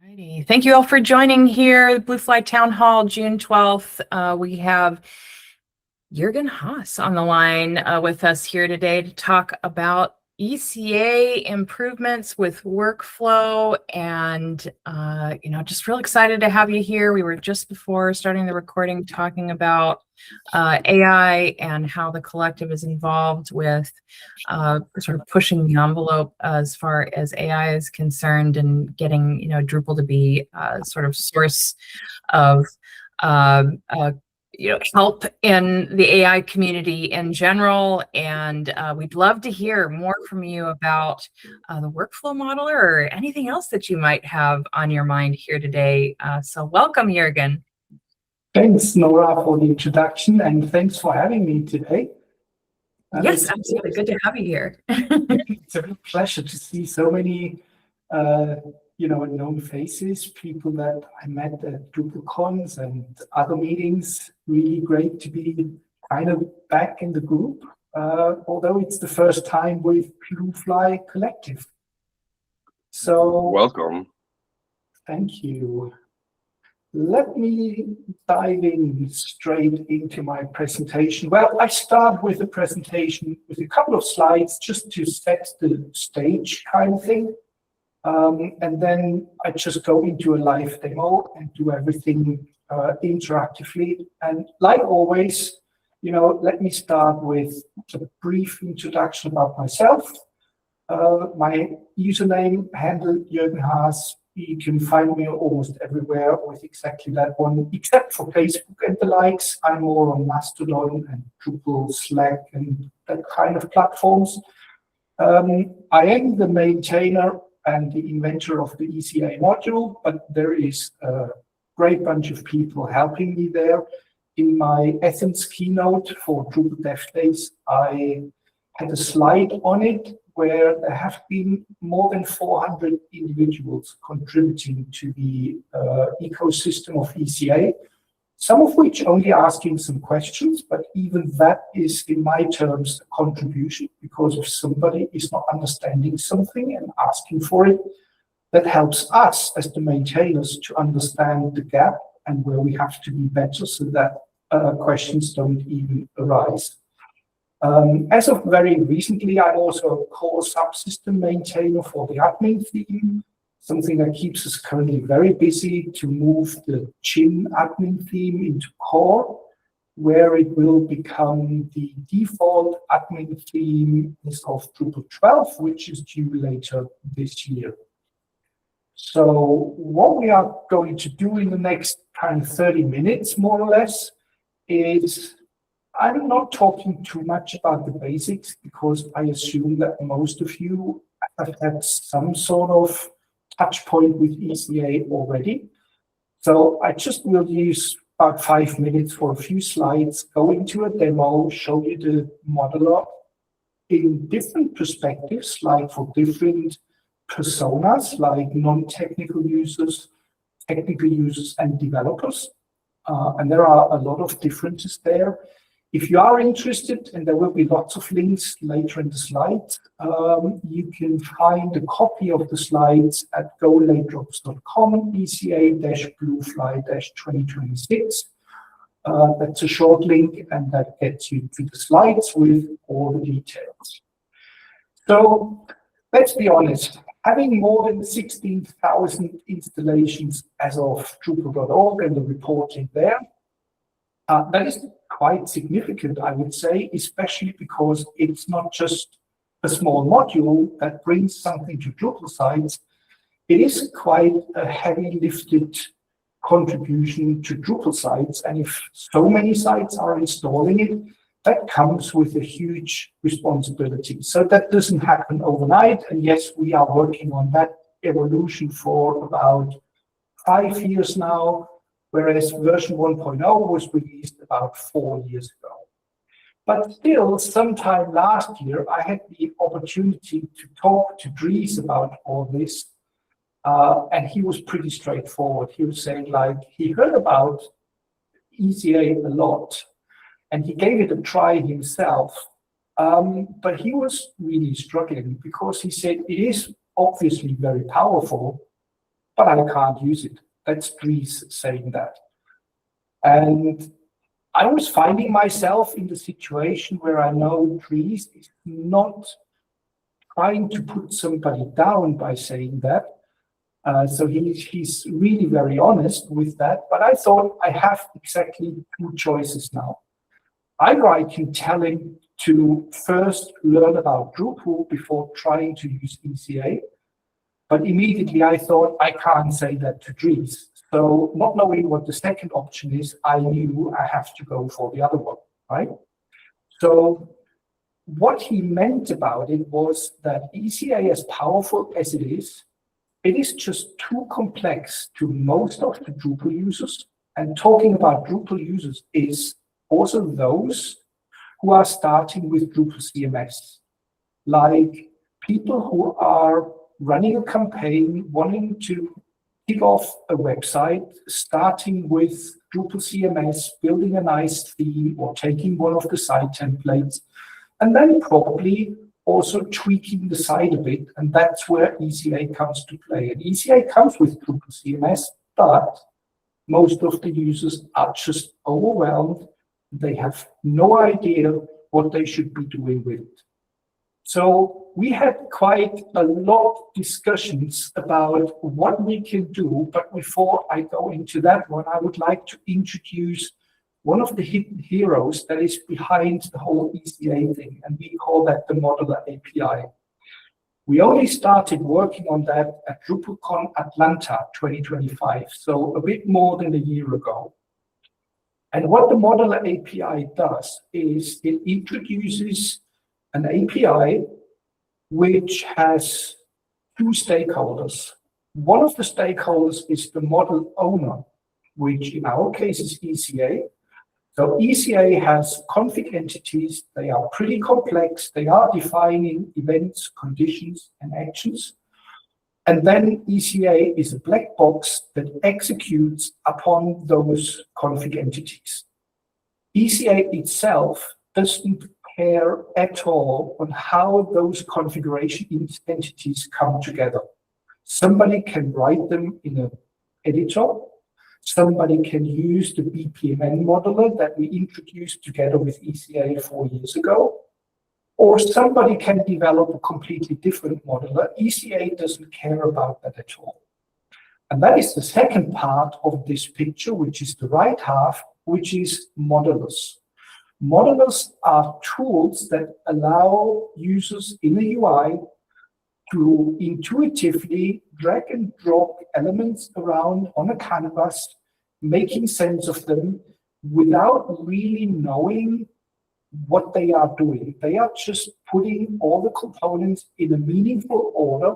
Righty. Thank you all for joining here, Bluefly Town Hall, June 12th. We have Jürgen Haas on the line with us here today to talk about ECA improvements with workflow, and just real excited to have you here. We were just before starting the recording talking about AI and how the collective is involved with sort of pushing the envelope as far as AI is concerned, and getting Drupal to be sort of source of help in the AI community in general. And we'd love to hear more from you about the workflow modeler or anything else that you might have on your mind here today. So welcome, Jürgen. Thanks, Nora, for the introduction, and thanks for having me today. Yes, absolutely. Good to have you here. It's a real pleasure to see so many known faces, people that I met at DrupalCons and other meetings. Really great to be kind of back in the group, although it's the first time with Bluefly Collective. So welcome. Thank you. Let me dive in straight into my presentation. Well, I start with a presentation with a couple of slides just to set the stage kind of thing. And then I just go into a live demo and do everything interactively. And like always, let me start with a brief introduction about myself. My username handle, Jürgen Haas. You can find me almost everywhere with exactly that one, except for Facebook and the likes. I'm more on Mastodon and Drupal, Slack, and that kind of platforms. I am the maintainer and the inventor of the ECA module, but there is a great bunch of people helping me there. In my Athens keynote for Drupal Dev Days, I had a slide on it where there have been more than 400 individuals contributing to the ecosystem of ECA, some of which only asking some questions, but even that is, in my terms, a contribution, because if somebody is not understanding something and asking for it, that helps us as the maintainers to understand the gap and where we have to be better so that questions don't even arise. As of very recently, I'm also a core subsystem maintainer for the admin theme, something that keeps us currently very busy to move the Chin admin theme into core, where it will become the default admin theme of Drupal 12, which is due later this year. So what we are going to do in the next kind of 30 minutes, more or less, is I'm not talking too much about the basics, because I assume that most of you have had some sort of touch point with ECA already. So I just will use about 5 minutes for a few slides, go into a demo, show you the modeler in different perspectives, like for different personas, like non-technical users, technical users, and developers. And there are a lot of differences there. If you are interested, and there will be lots of links later in the slides, you can find a copy of the slides at go.LakeDrops.com, ECA-Bluefly-2026. That's a short link, and that gets you to the slides with all the details. So let's be honest, having more than 16,000 installations as of Drupal.org and the reporting there, that is quite significant, I would say, especially because it's not just a small module that brings something to Drupal sites. It is quite a heavy lifted contribution to Drupal sites. And if so many sites are installing it, that comes with a huge responsibility. So that doesn't happen overnight. And yes, we are working on that evolution for about 5 years now, whereas version 1.0 was released about 4 years ago. But still, sometime last year, I had the opportunity to talk to Dries about all this, and he was pretty straightforward. He was saying, like, he heard about ECA a lot, and he gave it a try himself, but he was really struggling, because he said it is obviously very powerful, but I can't use it. That's Dries saying that. And I was finding myself in the situation where I know Dries is not trying to put somebody down by saying that. So he's really very honest with that. But I thought I have exactly two choices now. Either I can tell him to first learn about Drupal before trying to use ECA. But immediately I thought I can't say that to Dries. So not knowing what the second option is, I knew I have to go for the other one, right? So what he meant about it was that ECA, as powerful as it is just too complex to most of the Drupal users. And talking about Drupal users is also those who are starting with Drupal CMS, like people who are running a campaign, wanting to kick off a website, starting with Drupal CMS, building a nice theme or taking one of the site templates, and then probably also tweaking the site a bit. And that's where ECA comes to play. And ECA comes with Drupal CMS, but most of the users are just overwhelmed. They have no idea what they should be doing with it. So we had quite a lot of discussions about what we can do. But before I go into that one, I would like to introduce one of the hidden heroes that is behind the whole ECA thing, and we call that the Modeler API. We only started working on that at DrupalCon Atlanta 2025, so a bit more than a year ago. And what the Modeler API does is it introduces an API which has two stakeholders. One of the stakeholders is the model owner, which in our case is ECA. So ECA has config entities. They are pretty complex. They are defining events, conditions, and actions. And then ECA is a black box that executes upon those config entities. ECA itself doesn't care at all on how those configuration entities come together. Somebody can write them in an editor. Somebody can use the BPMN modeler that we introduced together with ECA 4 years ago, or somebody can develop a completely different modeler. ECA doesn't care about that at all. And that is the second part of this picture, which is the right half, which is modelers. Modelers are tools that allow users in a UI to intuitively drag and drop elements around on a canvas, making sense of them without really knowing what they are doing. They are just putting all the components in a meaningful order.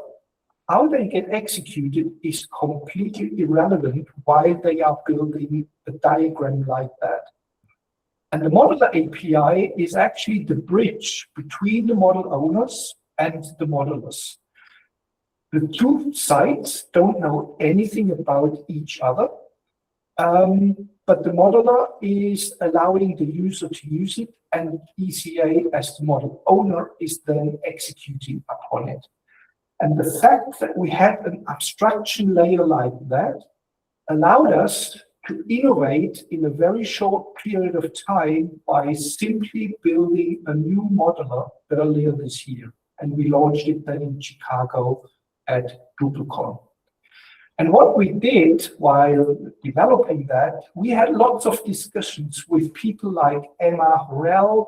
How they get executed is completely irrelevant while they are building a diagram like that. And the Modeler API is actually the bridge between the model owners and the modelers. The two sides don't know anything about each other, but the modeler is allowing the user to use it, and ECA, as the model owner, is then executing upon it. And the fact that we had an abstraction layer like that allowed us to innovate in a very short period of time by simply building a new modeler earlier this year. And we launched it then in Chicago at DrupalCon. And what we did while developing that, we had lots of discussions with people like Emma Horrell,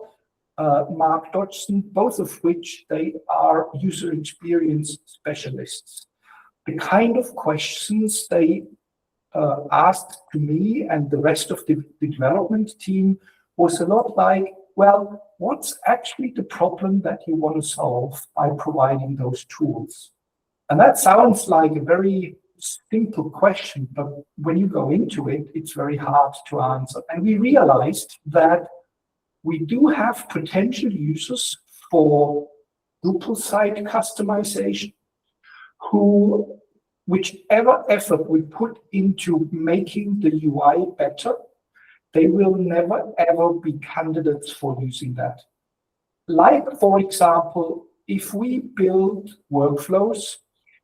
Mark Dodgson, both of which they are user experience specialists. The kind of questions they asked to me and the rest of the development team was a lot like, well, what's actually the problem that you want to solve by providing those tools? And that sounds like a very simple question, but when you go into it, it's very hard to answer. And we realized that we do have potential users for Drupal site customization who, whichever effort we put into making the UI better, they will never ever be candidates for using that. Like, for example, if we build workflows,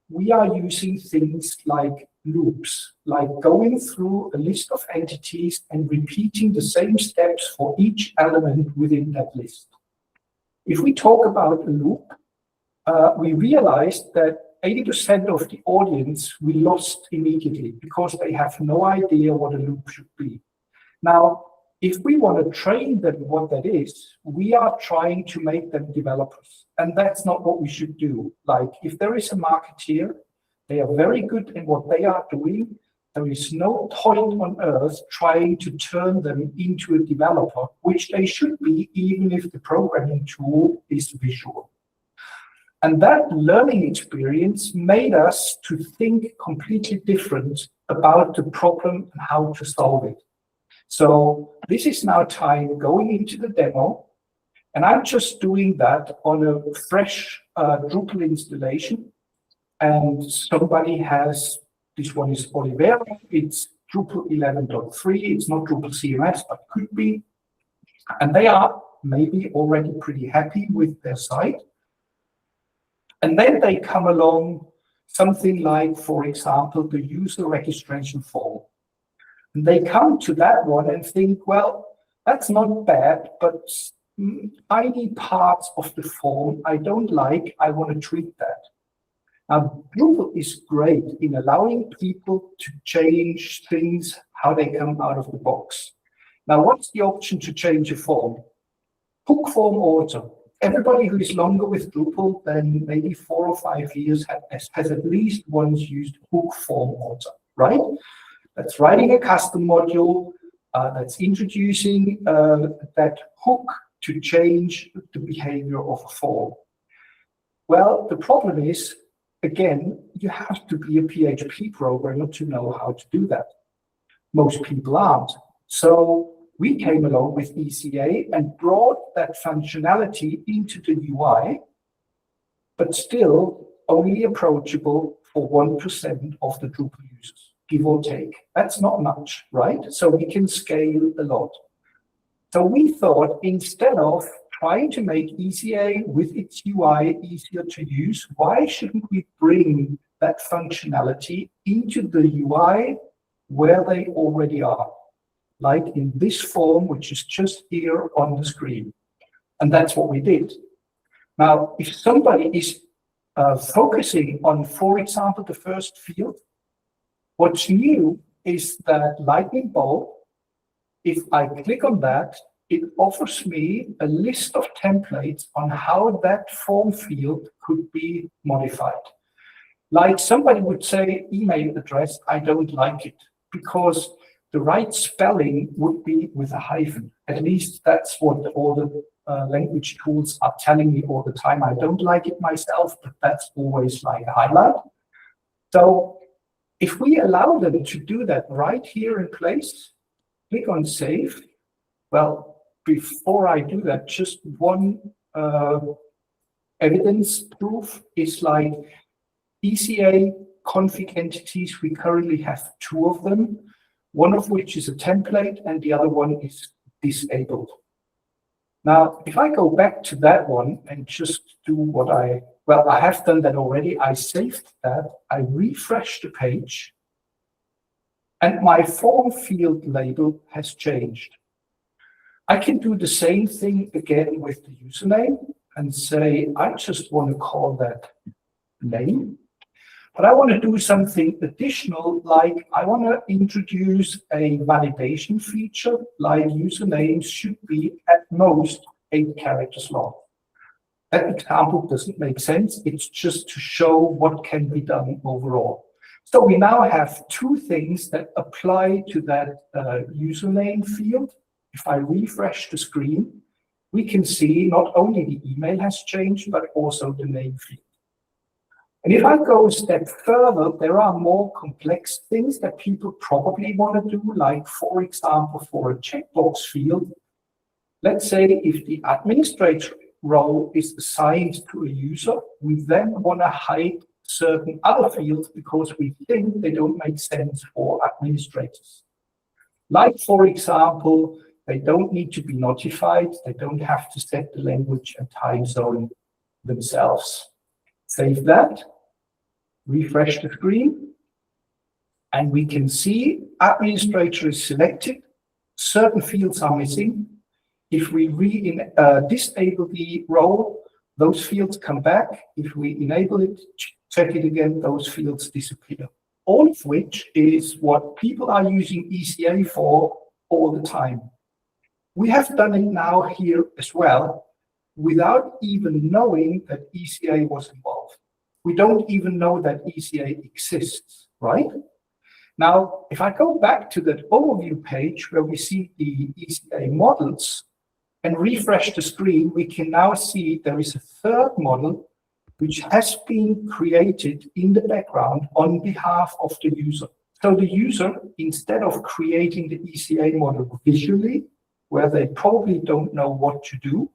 we are using things like loops, like going through a list of entities and repeating the same steps for each element within that list. If we talk about a loop, we realized that 80% of the audience we lost immediately because they have no idea what a loop should be. Now, if we want to train them what that is, we are trying to make them developers. And that's not what we should do. Like, if there is a marketeer, they are very good in what they are doing. There is no point on earth trying to turn them into a developer, which they should be, even if the programming tool is visual. And that learning experience made us to think completely different about the problem and how to solve it. So this is now time going into the demo, and I'm just doing that on a fresh Drupal installation. And somebody has, this one is Olivera, it's Drupal 11.3, it's not Drupal CMS, but could be. And they are maybe already pretty happy with their site. And then they come along something like, for example, the user registration form. And they come to that one and think, well, that's not bad, but tiny parts of the form I don't like, I want to tweak that. Now, Drupal is great in allowing people to change things, how they come out of the box. Now, what's the option to change a form? Hook form auto. Everybody who is longer with Drupal than maybe 4 or 5 years has at least once used hook form auto, right? That's writing a custom module, that's introducing that hook to change the behavior of a form. Well, the problem is, again, you have to be a PHP programmer to know how to do that. Most people aren't. So we came along with ECA and brought that functionality into the UI, but still only approachable for 1% of the Drupal users, give or take. That's not much, right? So we can scale a lot. So we thought, instead of trying to make ECA with its UI easier to use, why shouldn't we bring that functionality into the UI where they already are? Like in this form, which is just here on the screen. And that's what we did. Now, if somebody is focusing on, for example, the first field, what's new is that lightning bolt. If I click on that, it offers me a list of templates on how that form field could be modified. Like somebody would say, email address, I don't like it, because the right spelling would be with a hyphen. At least that's what all the language tools are telling me all the time. I don't like it myself, but that's always like a highlight. So if we allow them to do that right here in place, click on save. Well, before I do that, just one evidence proof is like ECA config entities. We currently have 2 of them, one of which is a template and the other one is disabled. Now, if I go back to that one and just do what I have done that already. I saved that, I refreshed the page, and my form field label has changed. I can do the same thing again with the username and say, I just want to call that name, but I want to do something additional, like I want to introduce a validation feature, like usernames should be at most 8 characters long. That example doesn't make sense. It's just to show what can be done overall. So we now have 2 things that apply to that username field. If I refresh the screen, we can see not only the email has changed, but also the name field. And if I go a step further, there are more complex things that people probably want to do, like, for example, for a checkbox field. Let's say if the administrator role is assigned to a user, we then want to hide certain other fields because we think they don't make sense for administrators. Like, for example, they don't need to be notified. They don't have to set the language and time zone themselves. Save that, refresh the screen. And we can see administrator is selected, certain fields are missing. If we disable the role, those fields come back. If we enable it, check it again, those fields disappear. All of which is what people are using ECA for all the time. We have done it now here as well, without even knowing that ECA was involved. We don't even know that ECA exists, right? Now, if I go back to that overview page where we see the ECA models and refresh the screen, we can now see there is a third model which has been created in the background on behalf of the user. So the user, instead of creating the ECA model visually, where they probably don't know what to do,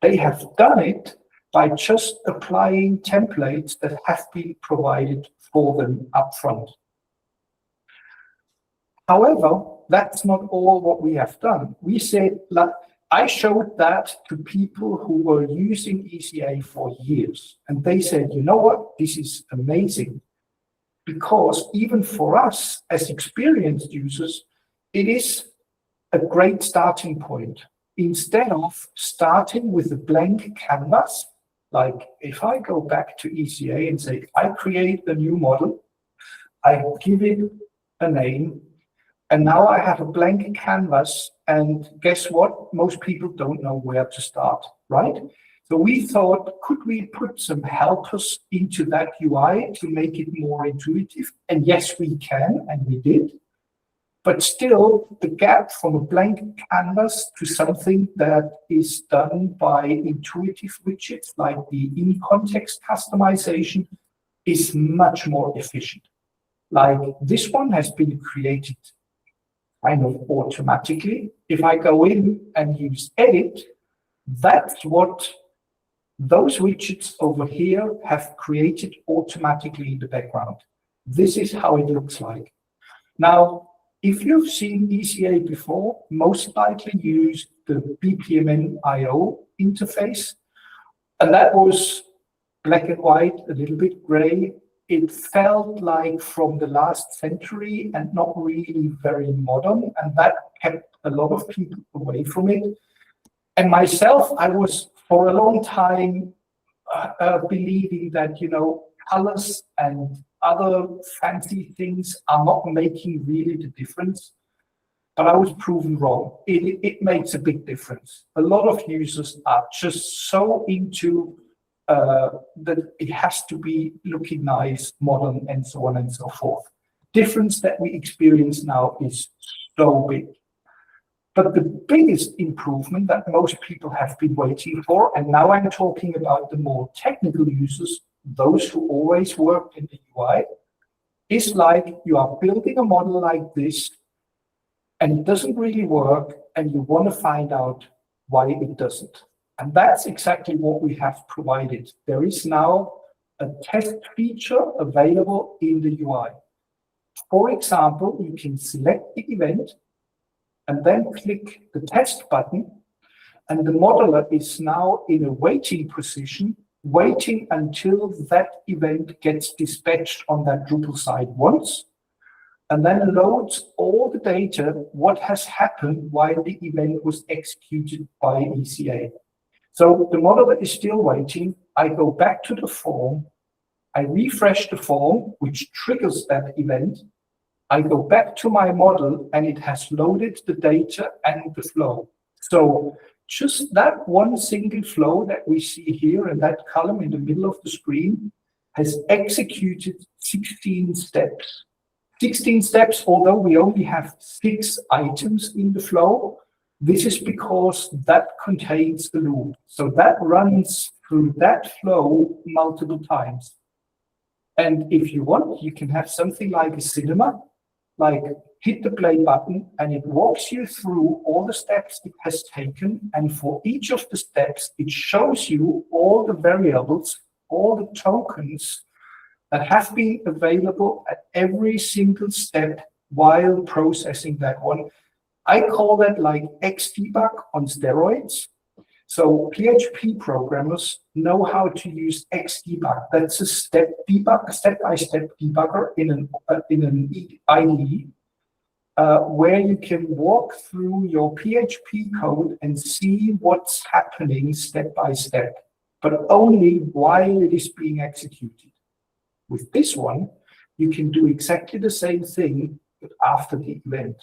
they have done it by just applying templates that have been provided for them upfront. However, that's not all what we have done. We said, I showed that to people who were using ECA for years, and they said, you know what, this is amazing. Because even for us as experienced users, it is a great starting point. Instead of starting with a blank canvas, like if I go back to ECA and say, I create a new model, I give it a name, and now I have a blank canvas, and guess what? Most people don't know where to start, right? So we thought, could we put some helpers into that UI to make it more intuitive? And yes, we can, and we did. But still, the gap from a blank canvas to something that is done by intuitive widgets like the in-context customization is much more efficient. Like this one has been created kind of automatically. If I go in and use edit, that's what those widgets over here have created automatically in the background. This is how it looks like. Now, if you've seen ECA before, most likely use the BPMN IO interface, and that was black and white, a little bit gray. It felt like from the last century and not really very modern, and that kept a lot of people away from it. And myself, I was for a long time believing that, you know, colors and other fancy things are not making really the difference. But I was proven wrong. It makes a big difference. A lot of users are just so into that it has to be looking nice, modern, and so on and so forth. Difference that we experience now is so big. But the biggest improvement that most people have been waiting for, and now I'm talking about the more technical users, those who always worked in the UI, is like you are building a model like this, and it doesn't really work, and you want to find out why it doesn't. And that's exactly what we have provided. There is now a test feature available in the UI. For example, you can select the event and then click the test button, and the modeler is now in a waiting position, waiting until that event gets dispatched on that Drupal side once, and then loads all the data, what has happened while the event was executed by ECA. So the modeler is still waiting. I go back to the form. I refresh the form, which triggers that event. I go back to my model, and it has loaded the data and the flow. So just that one single flow that we see here in that column in the middle of the screen has executed 16 steps. 16 steps, although we only have 6 items in the flow. This is because that contains the loop. So that runs through that flow multiple times. And if you want, you can have something like a cinema, like hit the play button, and it walks you through all the steps it has taken. And for each of the steps, it shows you all the variables, all the tokens that have been available at every single step while processing that one. I call that like XDebug on steroids. So PHP programmers know how to use Xdebug. That's a step-by-step debugger in an IDE, where you can walk through your PHP code and see what's happening step by step, but only while it is being executed. With this one, you can do exactly the same thing, but after the event,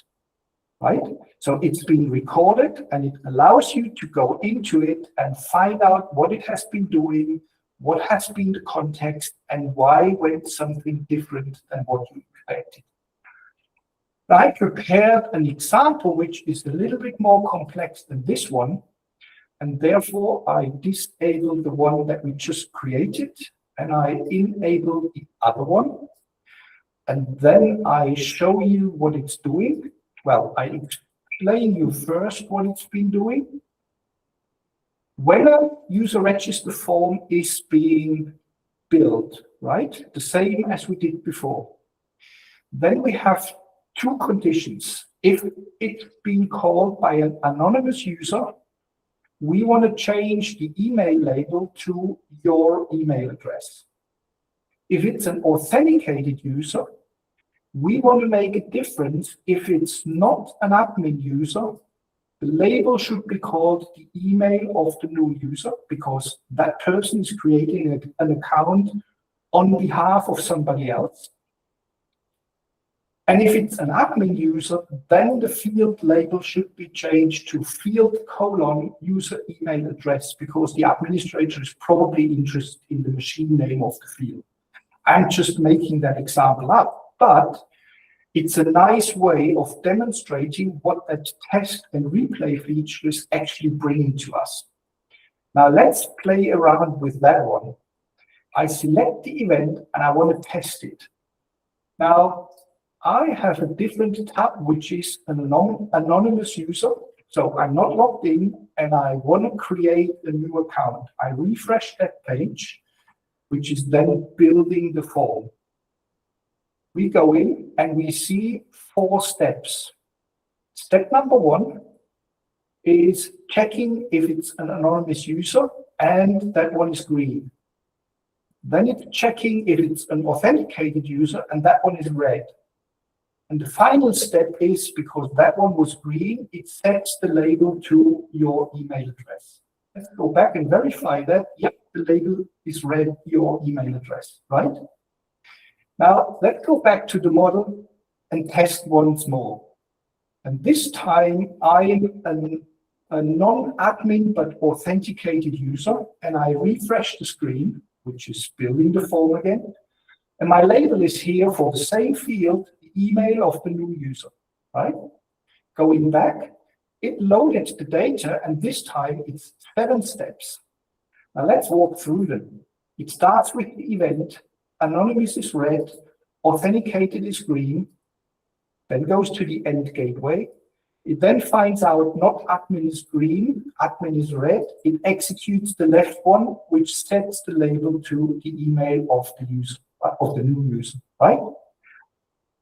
right? So it's been recorded, and it allows you to go into it and find out what it has been doing, what has been the context, and why went something different than what you expected. I prepared an example which is a little bit more complex than this one, and therefore I disabled the one that we just created, and I enabled the other one. And then I show you what it's doing. Well, I explain you first what it's been doing. When a user register form is being built, right? The same as we did before. Then we have two conditions. If it's being called by an anonymous user, we want to change the email label to your email address. If it's an authenticated user, we want to make a difference. If it's not an admin user, the label should be called the email of the new user, because that person is creating an account on behalf of somebody else. And if it's an admin user, then the field label should be changed to field:user email address, because the administrator is probably interested in the machine name of the field. I'm just making that example up, but it's a nice way of demonstrating what that test and replay feature is actually bringing to us. Now let's play around with that one. I select the event and I want to test it. Now, I have a different tab, which is an anonymous user. So I'm not logged in and I want to create a new account. I refresh that page, which is then building the form. We go in and we see 4 steps. Step number 1 is checking if it's an anonymous user, and that one is green. Then it's checking if it's an authenticated user, and that one is red. And the final step is, because that one was green, it sets the label to your email address. Let's go back and verify that. Yep, the label is red, your email address, right? Now, let's go back to the model and test once more. And this time, I'm a non-admin but authenticated user, and I refresh the screen, which is building the form again. And my label is here for the same field, the email of the new user, right? Going back, it loaded the data, and this time it's 7 steps. Now let's walk through them. It starts with the event. Anonymous is red, authenticated is green, then goes to the end gateway. It then finds out not admin is green, admin is red. It executes the left one, which sets the label to the email of the user, of the new user, right?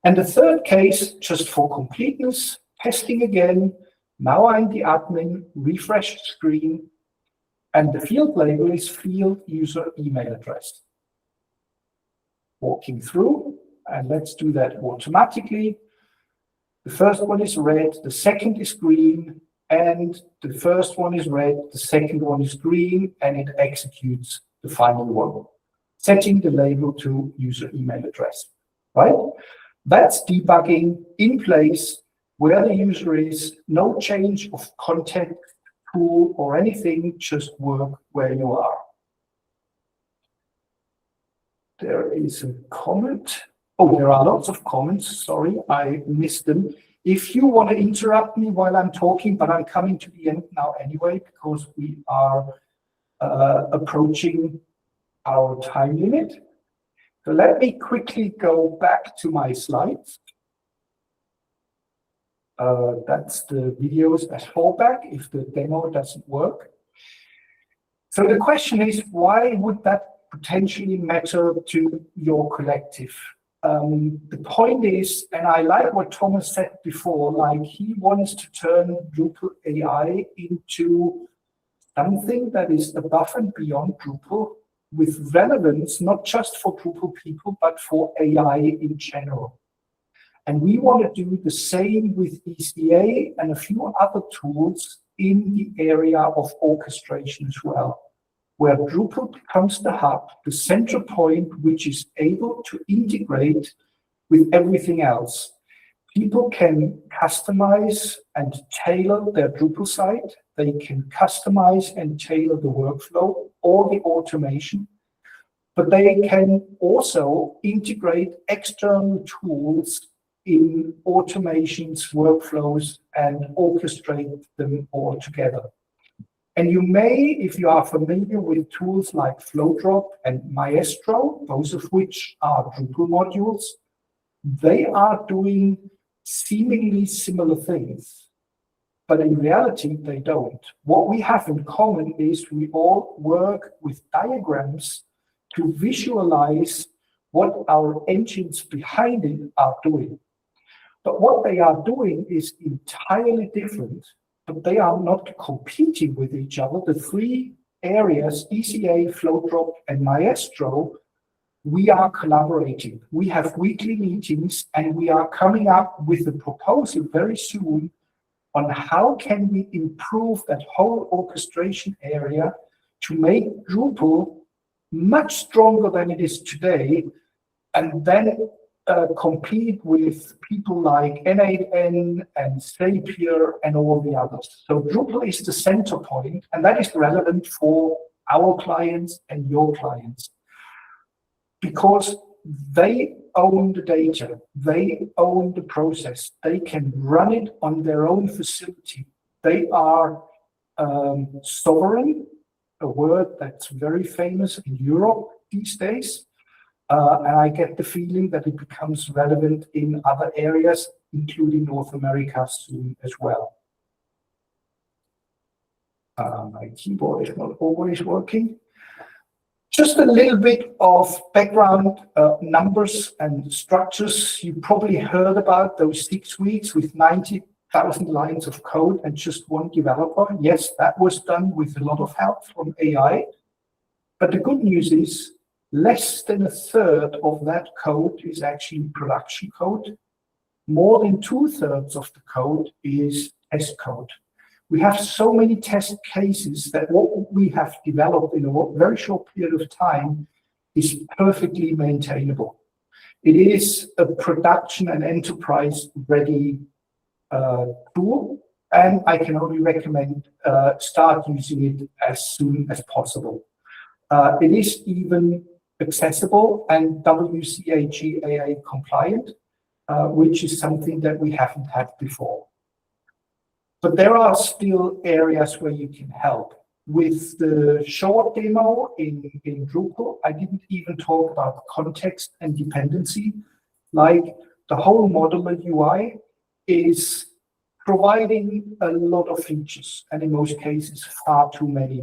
And the third case, just for completeness, testing again. Now I'm the admin, refresh the screen, and the field label is field user email address. Walking through, and let's do that automatically. The first one is red, the second is green, and the first one is red, the second one is green, and it executes the final one, setting the label to user email address, right? That's debugging in place where the user is, no change of content, tool, or anything, just work where you are. There is a comment. Oh, there are lots of comments. Sorry, I missed them. If you want to interrupt me while I'm talking, but I'm coming to the end now anyway, because we are approaching our time limit. So let me quickly go back to my slides. That's the videos as fallback if the demo doesn't work. So the question is, why would that potentially matter to your collective? The point is, and I like what Thomas said before, like he wants to turn Drupal AI into something that is above and beyond Drupal, with relevance not just for Drupal people, but for AI in general. And we want to do the same with ECA and a few other tools in the area of orchestration as well, where Drupal becomes the hub, the central point, which is able to integrate with everything else. People can customize and tailor their Drupal site. They can customize and tailor the workflow or the automation, but they can also integrate external tools in automations, workflows, and orchestrate them all together. And you may, if you are familiar with tools like LakeDrops and Maestro, both of which are Drupal modules, they are doing seemingly similar things, but in reality, they don't. What we have in common is we all work with diagrams to visualize what our engines behind it are doing. But what they are doing is entirely different, but they are not competing with each other. The three areas, ECA, LakeDrops, and Maestro, we are collaborating. We have weekly meetings, and we are coming up with a proposal very soon on how can we improve that whole orchestration area to make Drupal much stronger than it is today, and then compete with people like N8N and Zapier and all the others. So Drupal is the center point, and that is relevant for our clients and your clients, because they own the data, they own the process, they can run it on their own facility. They are sovereign, a word that's very famous in Europe these days. And I get the feeling that it becomes relevant in other areas, including North America soon as well. My keyboard is not always working. Just a little bit of background numbers and structures. You probably heard about those 6 weeks with 90,000 lines of code and just one developer. Yes, that was done with a lot of help from AI. But the good news is less than a third of that code is actually production code. More than 2/3 of the code is test code. We have so many test cases that what we have developed in a very short period of time is perfectly maintainable. It is a production and enterprise ready tool, and I can only recommend start using it as soon as possible. It is even accessible and WCAG compliant, which is something that we haven't had before. But there are still areas where you can help. With the short demo in Drupal, I didn't even talk about context and dependency. Like the whole modular UI is providing a lot of features, and in most cases, far too many.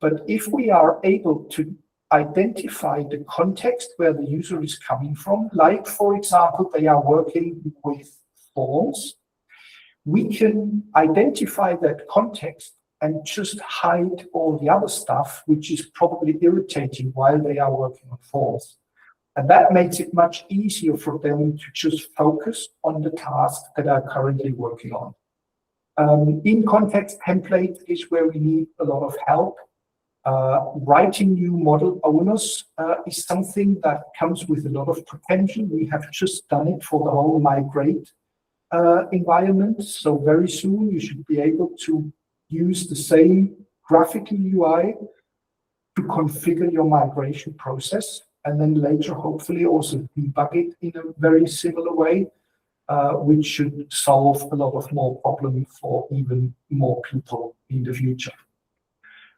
But if we are able to identify the context where the user is coming from, like, for example, they are working with forms, we can identify that context and just hide all the other stuff, which is probably irritating while they are working on forms. And that makes it much easier for them to just focus on the tasks that are currently working on. In context template is where we need a lot of help. Writing new model owners is something that comes with a lot of potential. We have just done it for the whole migrate environment. So very soon you should be able to use the same graphical UI to configure your migration process, and then later hopefully also debug it in a very similar way, which should solve a lot of more problems for even more people in the future.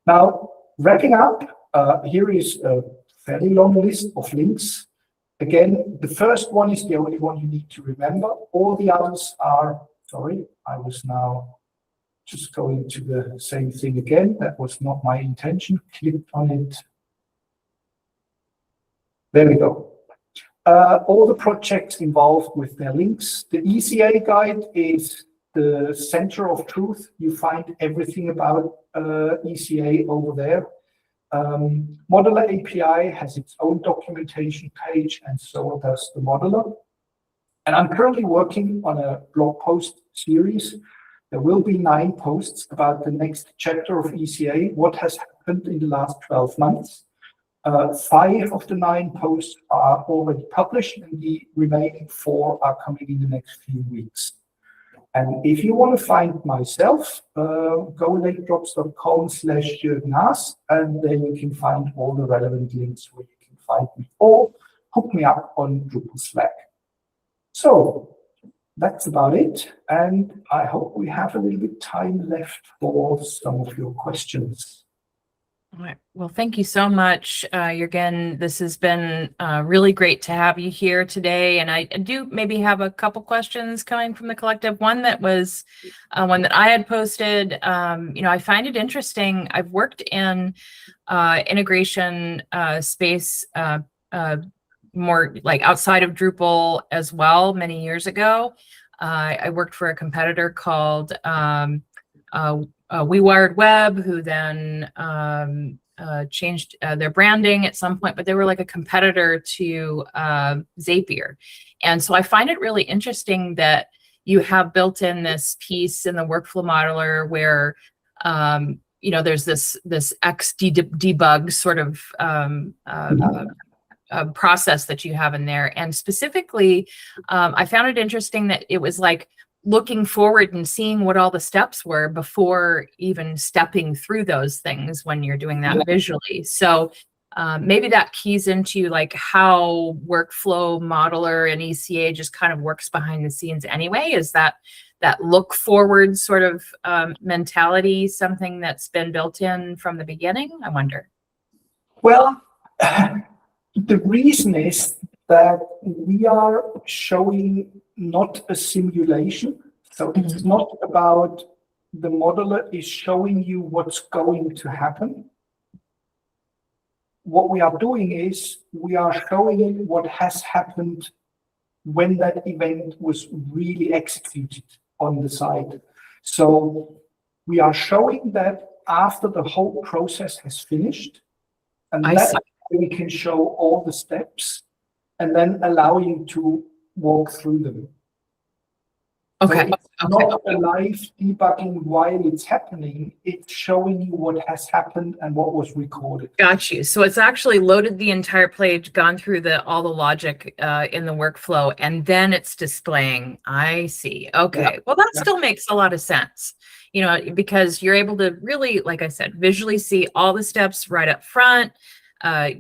Now, wrapping up, here is a fairly long list of links. Again, the first one is the only one you need to remember. All the others are, sorry, I was now just going to the same thing again. That was not my intention. Clicked on it. There we go. All the projects involved with their links. The ECA guide is the center of truth. You find everything about ECA over there. Modeler API has its own documentation page, and so does the modeler. And I'm currently working on a blog post series. There will be 9 posts about the next chapter of ECA, what has happened in the last 12 months. 5 of the 9 posts are already published, and the remaining 4 are coming in the next few weeks. And if you want to find myself, go LakeDrops.com/Jürgen Haas, and then you can find all the relevant links where you can find me, or hook me up on Drupal Slack. So that's about it, and I hope we have a little bit time left for some of your questions. All right. Well, thank you so much, Jürgen. This has been really great to have you here today. And I do maybe have a couple questions coming from the collective. One that was one that I had posted. I find it interesting. I've worked in integration space more like outside of Drupal as well many years ago. I worked for a competitor called We Wired Web, who then changed their branding at some point, but they were like a competitor to Zapier. And so I find it really interesting that you have built in this piece in the workflow modeler where there's this X debug sort of process that you have in there. And specifically, I found it interesting that it was like looking forward and seeing what all the steps were before even stepping through those things when you're doing that visually. So maybe that keys into like how workflow modeler and ECA just kind of works behind the scenes anyway. Is that look forward sort of mentality something that's been built in from the beginning? I wonder. Well, the reason is that we are showing not a simulation. So it's not about the modeler is showing you what's going to happen. What we are doing is we are showing you what has happened when that event was really executed on the site. So we are showing that after the whole process has finished, and that we can show all the steps and then allow you to walk through them. Okay. So it's not a live debugging while it's happening. It's showing you what has happened and what was recorded. Got you. So it's actually loaded the entire page, gone through all the logic in the workflow, and then it's displaying. I see. Okay. Yeah. Well, that still makes a lot of sense, because you're able to really, like I said, visually see all the steps right up front.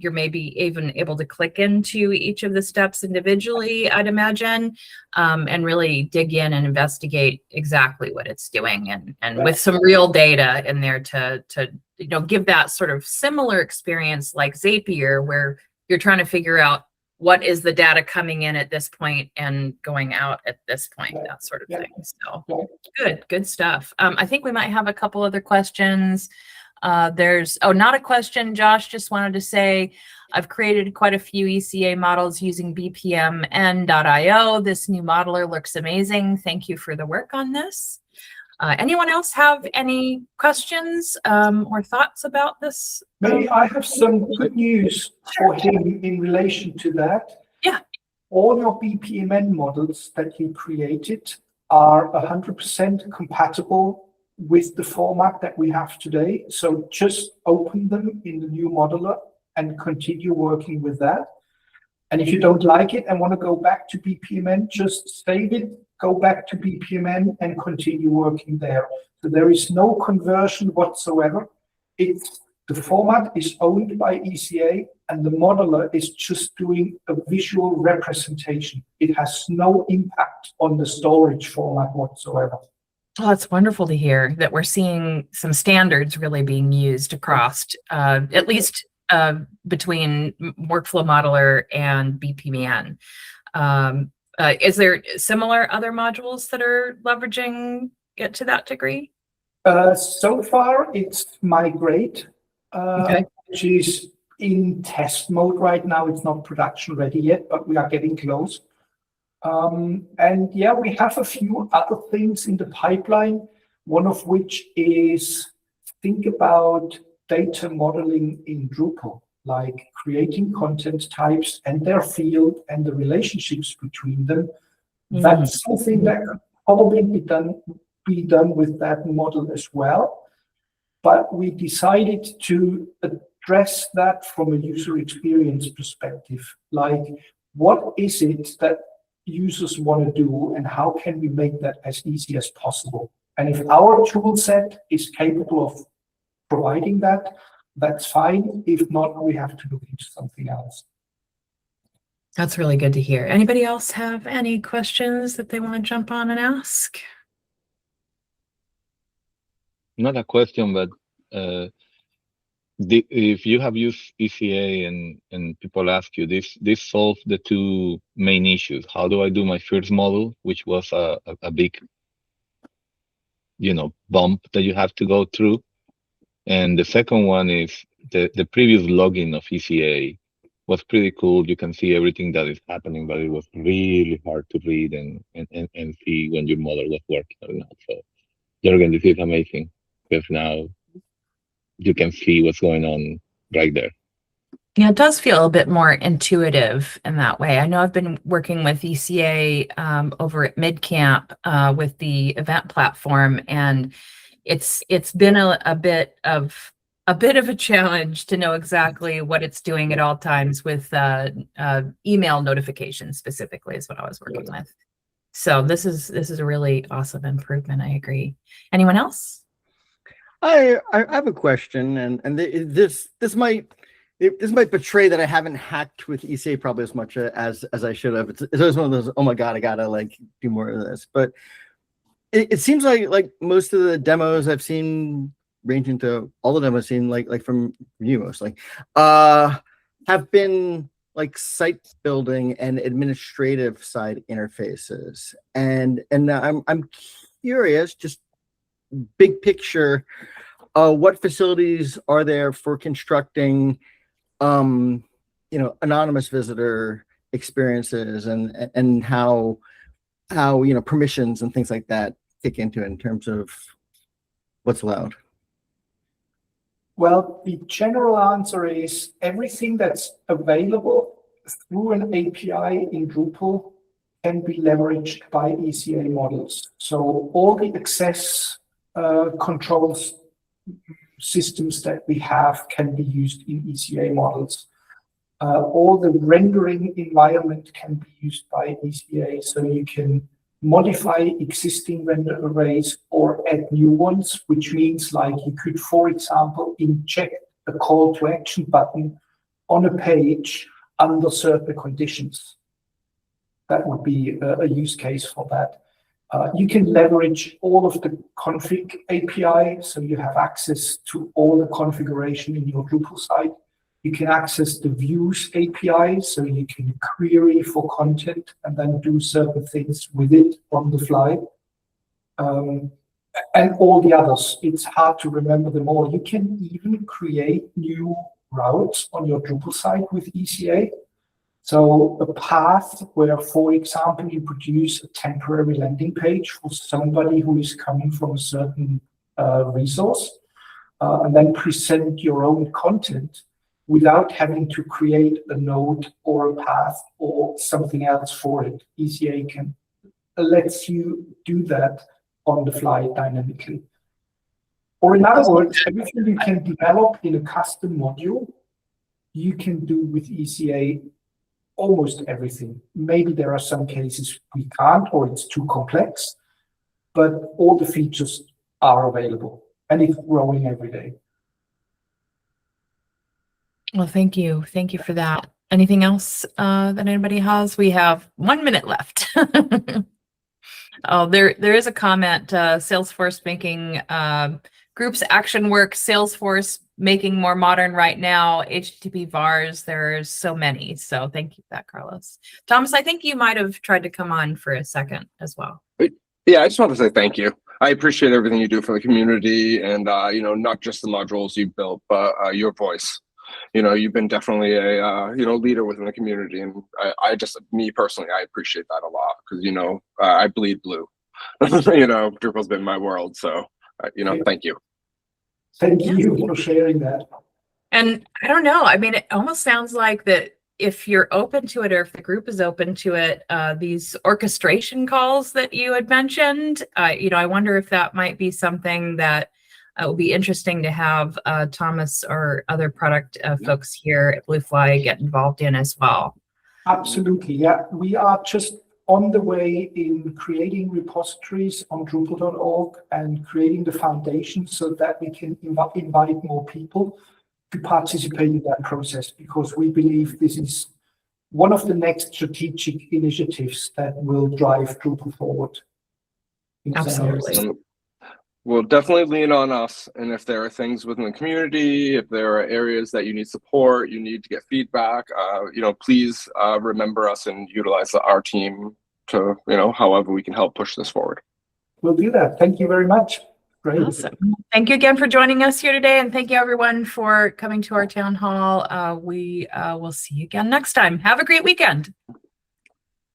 You're maybe even able to click into each of the steps individually, I'd imagine, and really dig in and investigate exactly what it's doing, and with some real data in there to give that sort of similar experience like Zapier, where you're trying to figure out what is the data coming in at this point and going out at this point, that sort of thing. So good stuff. I think we might have a couple other questions. There's not a question. Josh just wanted to say, I've created quite a few ECA models using BPMN.io. This new modeler looks amazing. Thank you for the work on this. Anyone else have any questions or thoughts about this? Maybe I have some good news for him in relation to that. Yeah. All your BPMN models that you created are 100% compatible with the format that we have today. So just open them in the new modeler and continue working with that. And if you don't like it and want to go back to BPMN, just save it, go back to BPMN and continue working there. So there is no conversion whatsoever. The format is owned by ECA, and the modeler is just doing a visual representation. It has no impact on the storage format whatsoever. Oh, that's wonderful to hear that we're seeing some standards really being used across, at least between Workflow Modeler and BPMN. Is there similar other modules that are leveraging it to that degree? So far, it's Migrate, which is in test mode right now. It's not production ready yet, but we are getting close. And yeah, we have a few other things in the pipeline, one of which is think about data modeling in Drupal, like creating content types and their field and the relationships between them. That's something that could probably be done with that model as well. But we decided to address that from a user experience perspective. Like, what is it that users want to do, and how can we make that as easy as possible? And if our tool set is capable of providing that, that's fine. If not, we have to look into something else. That's really good to hear. Anybody else have any questions that they want to jump on and ask? Not a question, but if you have used ECA and people ask you, this solves the two main issues. How do I do my first model, which was a big, bump that you have to go through, and the second one is the previous login of ECA was pretty cool. You can see everything that is happening, but it was really hard to read and see when your model was working or not. So, Jürgen, this is amazing because now you can see what's going on right there. Yeah, it does feel a bit more intuitive in that way. I know I've been working with ECA over at MidCamp with the event platform, and it's been a bit of a challenge to know exactly what it's doing at all times with email notifications specifically is what I was working with. So this is a really awesome improvement. I agree. Anyone else? I have a question, and this might betray that I haven't hacked with ECA probably as much as I should have. It's always one of those, oh my god, I gotta like do more of this. But it seems like most of the demos I've seen, ranging to all the demos I've seen, like from you mostly, have been like site building and administrative side interfaces, and I'm curious, just big picture, what facilities are there for constructing anonymous visitor experiences, and how permissions and things like that kick into it in terms of what's allowed? Well, the general answer is everything that's available through an API in Drupal can be leveraged by ECA models. So all the access controls systems that we have can be used in ECA models. All the rendering environment can be used by ECA, so you can modify existing render arrays or add new ones, which means like you could, for example, inject a call to action button on a page under certain conditions. That would be a use case for that. You can leverage all of the config API, so you have access to all the configuration in your Drupal site. You can access the views API, so you can query for content and then do certain things with it on the fly. And all the others, it's hard to remember them all. You can even create new routes on your Drupal site with ECA. So a path where, for example, you produce a temporary landing page for somebody who is coming from a certain resource, and then present your own content without having to create a node or a path or something else for it. ECA lets you do that on the fly dynamically. Or in other words, everything you can develop in a custom module, you can do with ECA almost everything. Maybe there are some cases we can't, or it's too complex, but all the features are available, and it's growing every day. Well, thank you. Thank you for that. Anything else that anybody has? We have 1 minute left. Oh, there is a comment, Salesforce making groups action work, Salesforce making more modern right now, HTTP vars, there's so many. So thank you for that, Carlos. Thomas, I think you might have tried to come on for a second as well. Yeah, I just want to say thank you. I appreciate everything you do for the community, and not just the modules you built, but your voice. you've been definitely a leader within the community, and me personally, I appreciate that a lot because I bleed blue. Drupal's been my world, so thank you. Thank you for sharing that. And I don't know, I mean, it almost sounds like that if you're open to it, or if the group is open to it, these orchestration calls that you had mentioned, I wonder if that might be something that would be interesting to have Thomas or other product folks here at Bluefly get involved in as well. Absolutely, yeah. We are just on the way in creating repositories on Drupal.org and creating the foundation so that we can invite more people to participate in that process, because we believe this is one of the next strategic initiatives that will drive Drupal forward. Absolutely. We'll definitely lean on us. And if there are things within the community, if there are areas that you need support, you need to get feedback, please remember us and utilize our team to, however we can help push this forward. We'll do that. Thank you very much. Great. Awesome. Thank you again for joining us here today. And thank you everyone for coming to our town hall. We will see you again next time. Have a great weekend.